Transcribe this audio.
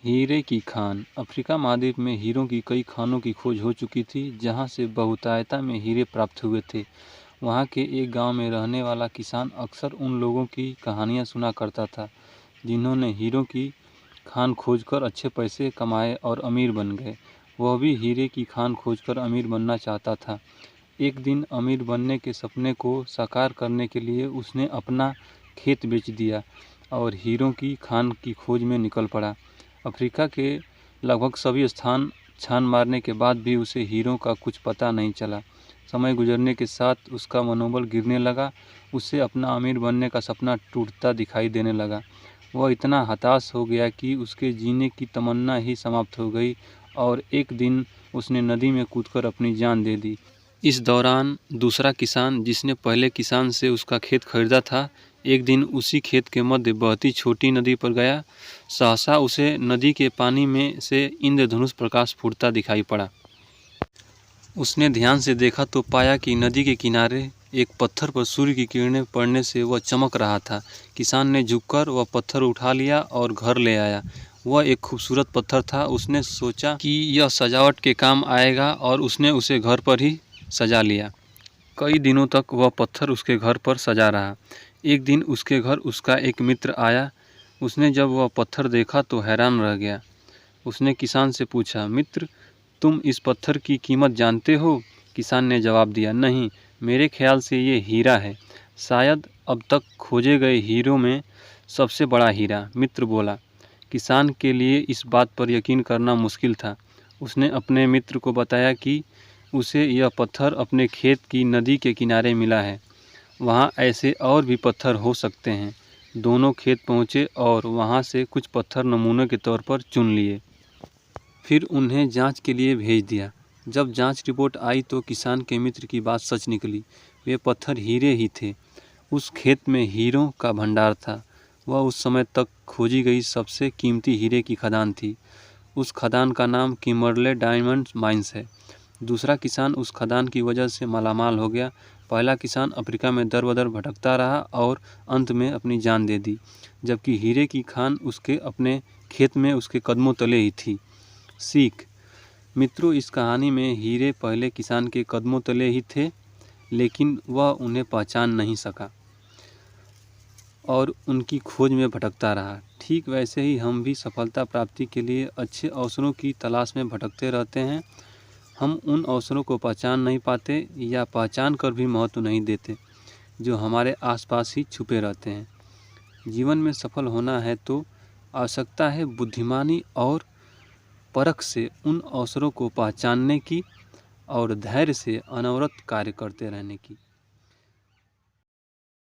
हीरे की खान। अफ्रीका महाद्वीप में हीरों की कई खानों की खोज हो चुकी थी, जहां से बहुतायता में हीरे प्राप्त हुए थे। वहां के एक गांव में रहने वाला किसान अक्सर उन लोगों की कहानियां सुना करता था, जिन्होंने हीरों की खान खोजकर अच्छे पैसे कमाए और अमीर बन गए। वह भी हीरे की खान खोजकर अमीर बनना चाहता था। एक दिन अमीर बनने के सपने को साकार करने के लिए उसने अपना खेत बेच दिया और हीरों की खान की खोज में निकल पड़ा। अफ्रीका के लगभग सभी स्थान छान मारने के बाद भी उसे हीरों का कुछ पता नहीं चला। समय गुजरने के साथ उसका मनोबल गिरने लगा। उसे अपना अमीर बनने का सपना टूटता दिखाई देने लगा। वह इतना हताश हो गया कि उसके जीने की तमन्ना ही समाप्त हो गई और एक दिन उसने नदी में कूदकर अपनी जान दे दी। इस दौरान दूसरा किसान, जिसने पहले किसान से उसका खेत खरीदा था, एक दिन उसी खेत के मध्य बहती छोटी नदी पर गया। सहसा उसे नदी के पानी में से इंद्रधनुष प्रकाश फूटता दिखाई पड़ा। उसने ध्यान से देखा तो पाया कि नदी के किनारे एक पत्थर पर सूर्य की किरणें पड़ने से वह चमक रहा था। किसान ने झुककर वह पत्थर उठा लिया और घर ले आया। वह एक खूबसूरत पत्थर था। उसने सोचा कि यह सजावट के काम आएगा और उसने उसे घर पर ही सजा लिया। कई दिनों तक वह पत्थर उसके घर पर सजा रहा। एक दिन उसके घर उसका एक मित्र आया। उसने जब वह पत्थर देखा तो हैरान रह गया। उसने किसान से पूछा, मित्र, तुम इस पत्थर की कीमत जानते हो? किसान ने जवाब दिया, नहीं, मेरे ख्याल से ये हीरा है, शायद अब तक खोजे गए हीरों में सबसे बड़ा हीरा। मित्र बोला। किसान के लिए इस बात पर यकीन करना मुश्किल था। उसने अपने मित्र को बताया कि उसे यह पत्थर अपने खेत की नदी के किनारे मिला है। वहाँ ऐसे और भी पत्थर हो सकते हैं। दोनों खेत पहुँचे और वहाँ से कुछ पत्थर नमूने के तौर पर चुन लिए। फिर उन्हें जांच के लिए भेज दिया। जब जांच रिपोर्ट आई तो किसान के मित्र की बात सच निकली। वे पत्थर हीरे ही थे। उस खेत में हीरों का भंडार था। वह उस समय तक खोजी गई सबसे कीमती हीरे की खदान थी। उस खदान का नाम किमरले डायमंड माइंस है। दूसरा किसान उस खदान की वजह से मालामाल हो गया। पहला किसान अफ्रीका में दर बदर भटकता रहा और अंत में अपनी जान दे दी, जबकि हीरे की खान उसके अपने खेत में उसके कदमों तले ही थी। सीख। मित्रों, इस कहानी में हीरे पहले किसान के कदमों तले ही थे, लेकिन वह उन्हें पहचान नहीं सका और उनकी खोज में भटकता रहा। ठीक वैसे ही हम भी सफलता प्राप्ति के लिए अच्छे अवसरों की तलाश में भटकते रहते हैं। हम उन अवसरों को पहचान नहीं पाते या पहचान कर भी महत्व नहीं देते, जो हमारे आसपास ही छुपे रहते हैं। जीवन में सफल होना है तो आवश्यकता है बुद्धिमानी और परख से उन अवसरों को पहचानने की और धैर्य से अनवरत कार्य करते रहने की।